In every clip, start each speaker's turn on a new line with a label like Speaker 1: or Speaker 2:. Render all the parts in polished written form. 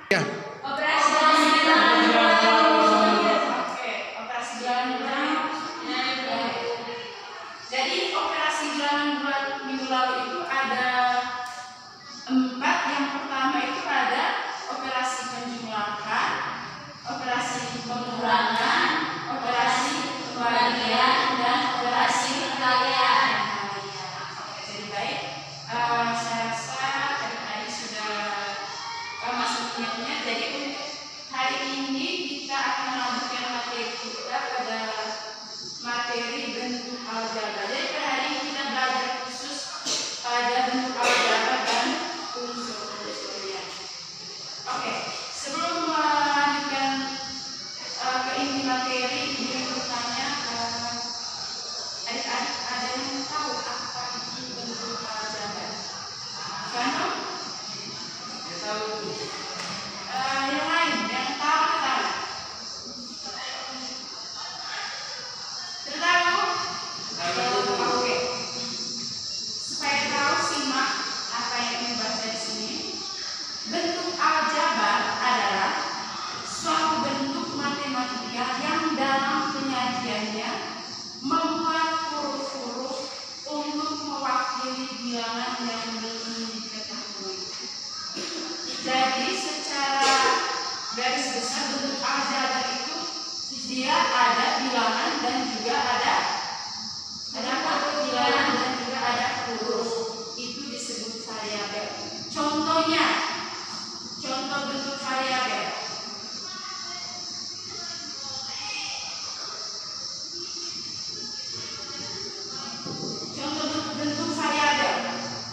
Speaker 1: Ya.
Speaker 2: Operasi jalan bulan. Oke, operasi jalan bulan. Jadi operasi jalan bulan minggu lalu itu ada 4. Yang pertama itu ada operasi penjumlahan, operasi pengurangan, operasi pembagian, dan operasi perkalian. Jadi baik, saya rasa adik-adik sudah masuk niatnya. Jadi untuk hari ini kita akan melanjutkan materi kita pada materi bentuk aljabar. Jadi pada hari ini kita belajar khusus pada bentuk aljabar dan unsur-unsurnya. Oke, sebelum melanjutkan ke inti materi, ini bertanya adik-adik ada yang tahu apa itu bentuk aljabar? Contoh? Yang lain yang tahu tahu? Tahu? Oke. Supaya tahu, simak apa yang dibaca di sini. Bentuk aljabar adalah suatu bentuk matematika yang dalam penyajiannya memuat huruf-huruf untuk mewakili bilangan yang belum diketahui. Jadi secara garis besar bentuk aljabar itu dia ada bilangan dan juga ada apa? Bilangan dan juga ada huruf. Itu disebut variabel. Contohnya, contoh bentuk variabel. Contoh bentuk variabel.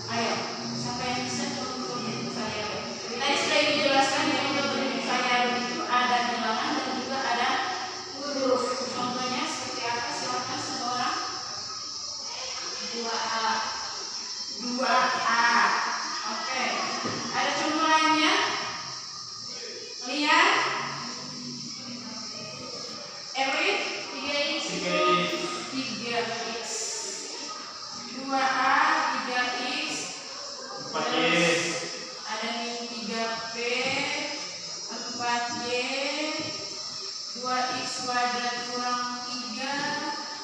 Speaker 2: Ayo, siapa yang bisa contoh bentuk variabel? Tadi sudah dijelaskan ya, untuk bentuk variabel itu ada bilangan dan juga ada huruf. Contohnya seperti apa? Silakan semua orang. 2A. 2A. Oke. Ada contoh lainnya? Lihat. Erwin, 3x. 3x. 2A, 3x.
Speaker 3: 4x.
Speaker 2: Ada nih 3P, 4Y, 2x kuadrat kurang 3,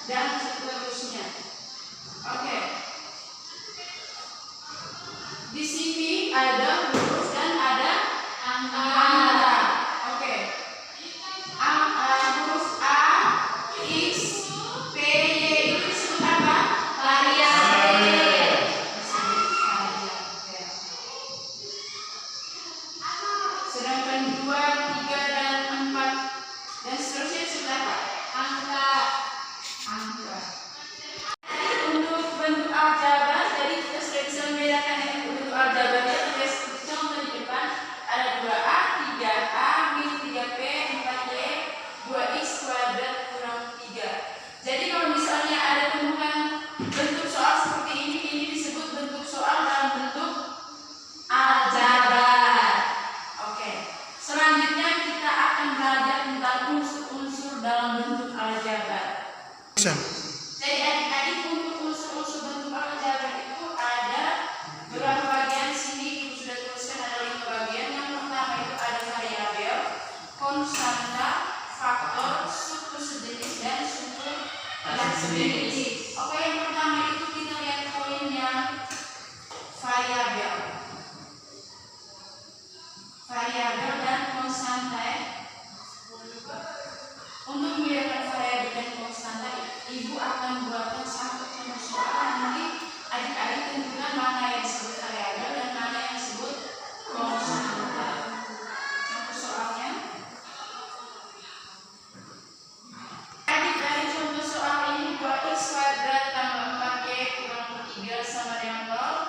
Speaker 2: dan seterusnya. Oke. Di sini ada huruf dan ada angka. Oke. Huruf A, X, P, Y itu disebut apa? Variabel. Sedangkan 2, 3, dan 4 dan seterusnya disebut apa? Angka. Untuk bentuk aljabar, jadi kita sudah bisa membedakan ya bentuk aljabarnya. Tulis contoh di depan ada 2A, 3A, min 3P, 4Y, 2x kuadrat kurang 3. Jadi kalau misalnya ada temukan bentuk soal seperti ini disebut bentuk soal dalam bentuk aljabar. Oke. Selanjutnya kita akan belajar tentang unsur-unsur dalam bentuk aljabar. Jadi adik-adik, untuk unsur-unsur bentuk aljabar itu ada beberapa bagian. Di sini ibu sudah tuliskan ada 5 bagian. Yang pertama itu ada variabel, konstanta, faktor, suku sejenis, dan suku tak sejenis. Oke, yang pertama itu kita lihat poinnya. Variabel. Variabel dan konstanta ya. Untuk membedakan variabel dan konstanta, ibu akan buatkan satu contoh soal. Nanti adik-adik tentukan mana yang disebut variabel dan mana yang disebut konstanta. Contoh soalnya. Adik, dari contoh soal ini 2x kuadrat tambah 4y kurang 3 sama dengan 0.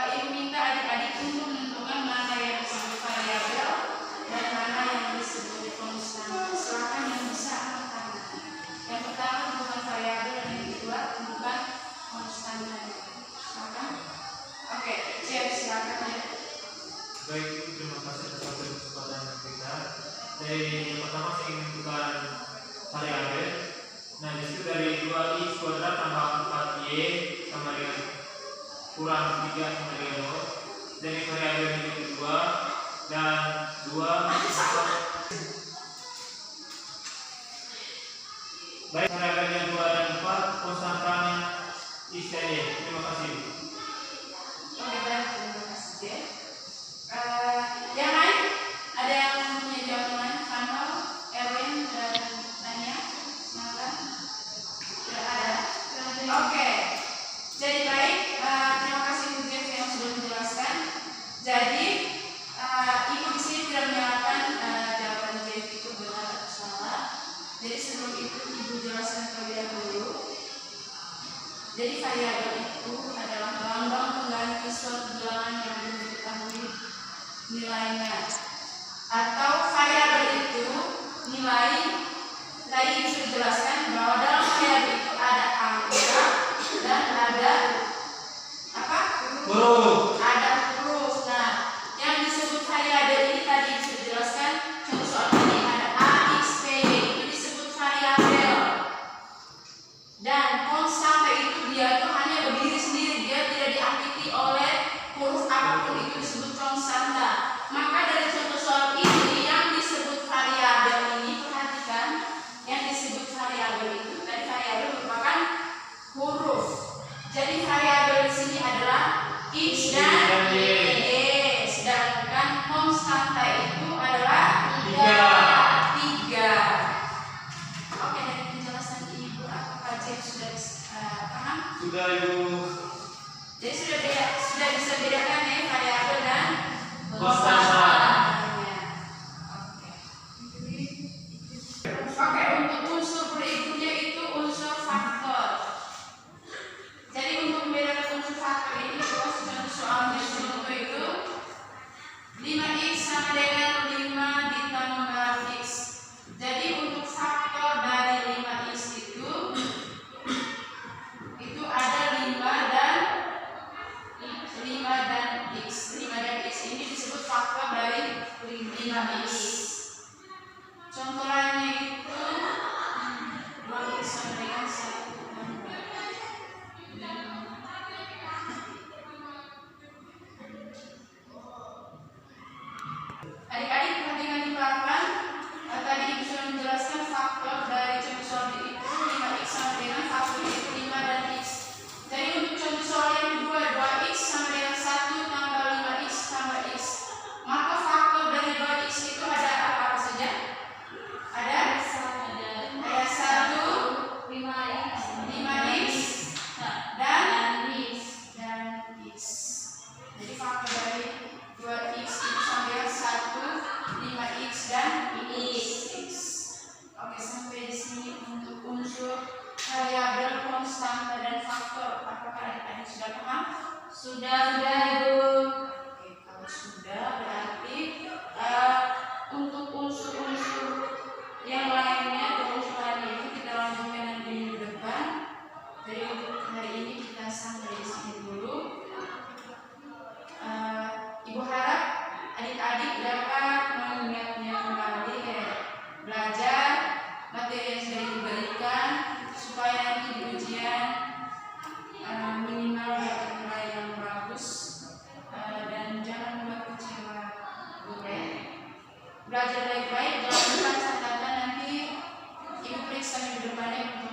Speaker 2: Ibu minta adik-adik untuk menentukan mana yang disebut variabel dan mana yang disebut konstanta. Silakan yang bisa angkat tangan. Yang pertama bukan variabel dan yang kedua bukan konstanta. Silakan. Oke, silakan ya.
Speaker 3: Baik, terima kasih atas kesempatan kita. Dari yang pertama saya ingin menentukan variabel. Nah, disitu dari 2x kuadrat tambah 4y sama dengan kurang 3 sama dengan 0. Dari variabel yang kedua dan 2, 4. Baik, variabelnya 2 dan 4, konstantanya X dan Y. Terima kasih.
Speaker 2: Oke, baik, terima kasih J. Yang lain ada yang punya jawaban? Samuel, Erwin, dan Nanya, Nathan? Tidak ada. Oke, jadi baik. Terima kasih Bu Jeff yang sudah menjelaskan. Jadi Ibu di sini tidak menyalahkan jawaban Jeff itu benar atau salah. Jadi sebelum itu Ibu jelaskan terlebih dahulu. Jadi variabel itu adalah lambang pengganti suatu bilangan yang belum diketahui nilainya. Atau variabel itu nilai tadi bisa dijelaskan bahwa dalam variabel itu ada angka dan ada apa?
Speaker 3: Huruf.
Speaker 2: Ada huruf. Nah, yang disebut variabel ini tadi bisa dijelaskan contoh soal ini ada A, X, P, itu disebut variabel. Dan konstanta itu dia itu hanya berdiri sendiri, dia tidak diakiti oleh huruf apapun, itu disebut konstanta. Maka dari contoh soal ini yang disebut variabel ini, perhatikan yang disebut variabel itu tadi variabel merupakan huruf. Jadi variabel di sini adalah X dan Y. Sedangkan konstanta itu adalah 3. Oke, dari penjelasan Ibu apakah Jeff sudah paham?
Speaker 3: Sudah, Ibu.
Speaker 2: Jadi sudah bisa bedakan ya variabel dan
Speaker 3: Konstanta.
Speaker 2: Oke, untuk unsur berikutnya itu unsur faktor. Jadi untuk membedakan unsur faktor ini contoh soalnya contoh itu 5x sama dengan 5 ditambah x. Jadi untuk faktor dari 5x itu ada 5 dan x. 5 dan x ini disebut faktor dari 5x. Contoh lainnya itu 2x sama dengan 1 tambah. Adik-adik perhatikan di papan. Tadi Ibu sudah menjelaskan faktor dari contoh soal itu 5x sama dengan faktor itu 5 dan x. Jadi untuk contoh soal yang kedua 2x sama dengan 1 tambah 5x tambah x. Maka faktor dari 2x itu ada apa saja? Ada 1, 5x dan x. Jadi faktor dari 2x itu sama dengan 1, 5x dan x. Oke, sampai di sini untuk unsur variabel, konstanta dan faktor. Apakah adik-adik sudah paham? Sudah, Ibu. Oke, kalau sudah berarti untuk unsur-unsur yang lainnya atau unsur lainnya itu kita lanjutkan nanti minggu depan. Jadi untuk hari ini kita sampai di sini dulu. Ibu harap adik-adik dapat mengingatnya kembali, belajar materi yang sudah diberikan supaya nanti di ujian minimal dapat nilai yang bagus, dan jangan membuat kecewa guru. Belajar baik-baik, jangan lupa catatan nanti Ibu periksa minggu depannya.